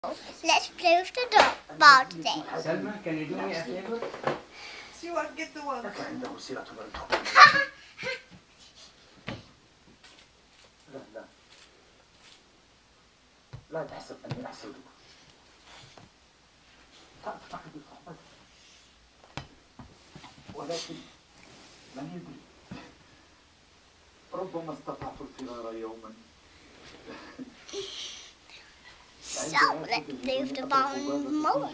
Let's play with the ball today. Salma, can you do me a favor? See what get the one. لا لا تحسب أني أحسدك. تعتقد الصحبة ولكن من يدري ربما استطعت الفرار يوما. So let's play with the ball more.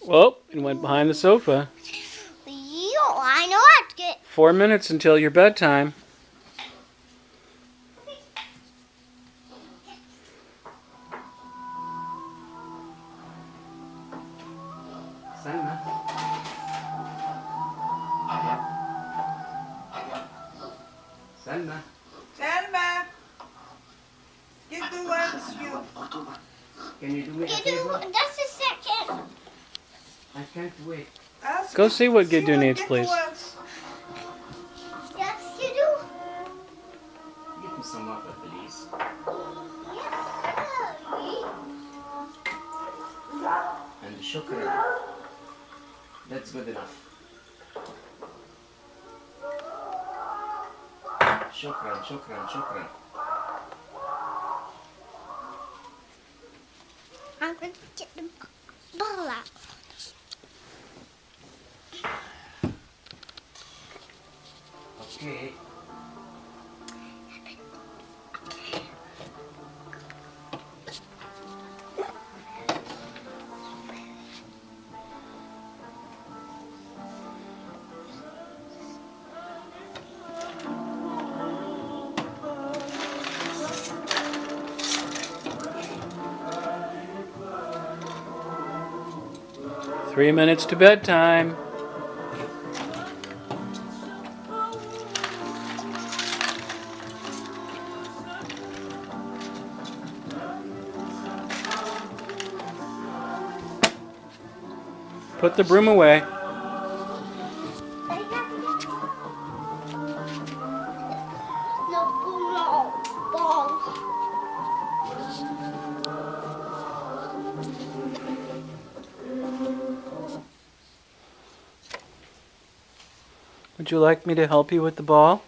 Well, it went behind the sofa. I know what to get. 4 minutes until your bedtime. Salma. Salma. Salma, get the ones you. Can you do me a Gidu, favor? just a second. I can't wait. Ask Go see what see Gidu needs, get please. the ones. Yes, Gidu. Give me some water, please. And shukran. That's good enough. Shukran, shukran, shukran. I'm going to get the ball out. Okay. Three minutes to bedtime. Put the broom away. No, ball. Would you like me to help you with the ball?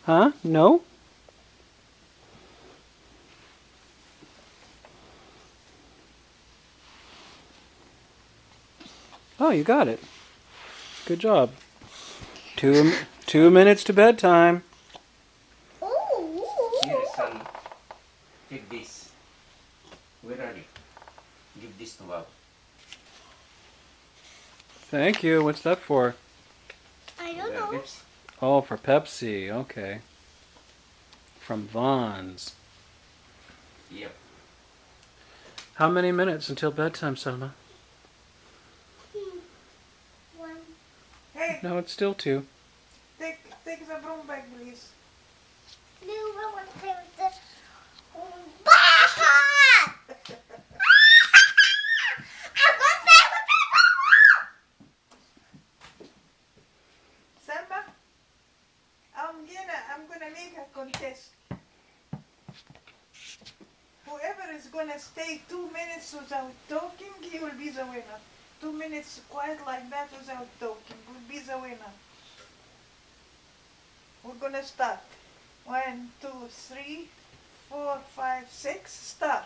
Huh? No? Oh, you got it. Good job. 2 minutes to bedtime. Here, son. Take this. Where are you? Give this to Bob. Thank you. What's that for? I don't know. Lips. Oh, for Pepsi. Okay. From Vaughn's. Yep. How many minutes until bedtime, Salma? One. Hey, No, it's still 2. take the broom back, please. No, I want to play with the ball. I'm going to play with the ball. Salma, I'm gonna make a contest. Whoever is gonna stay 2 minutes without talking, he will be the winner. 2 minutes quiet like that without talking will be the winner. We're gonna start. 1, 2, 3, 4, 5, 6. Start.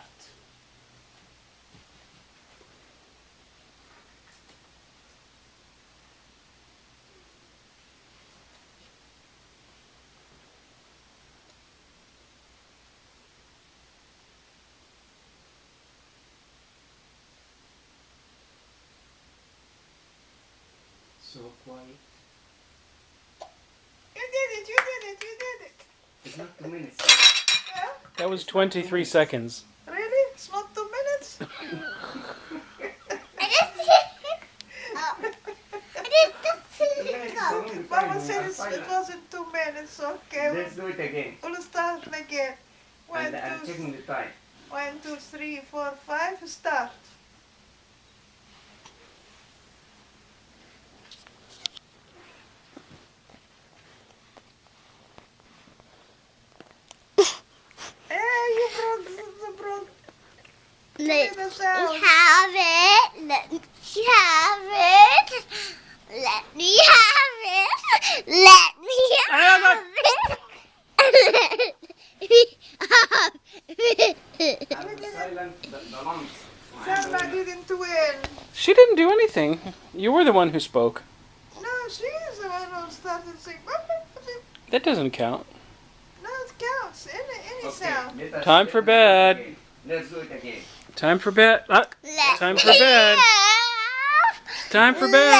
So quiet. You did it! You did it! You did it! It's not 2 minutes. Huh? That was 23 seconds. Really? It's not 2 minutes? I just Mama said it wasn't 2 minutes. Okay, Let's do it again. we'll start again. And I'm checking the time. 1, 2, 3, 4, 5. Start. Let the me sound. have it. Let me have it. Let me have it. Let me have it. I'm silent, the lungs. Salma didn't win. She didn't do anything. You were the one who spoke. No, she is the one who started saying. That doesn't count. No, it counts. Any Okay, sound. let us- Time for let us do it bed. again. Let's do it again. Time for bed. Let Time me for bed. have. Time for bed.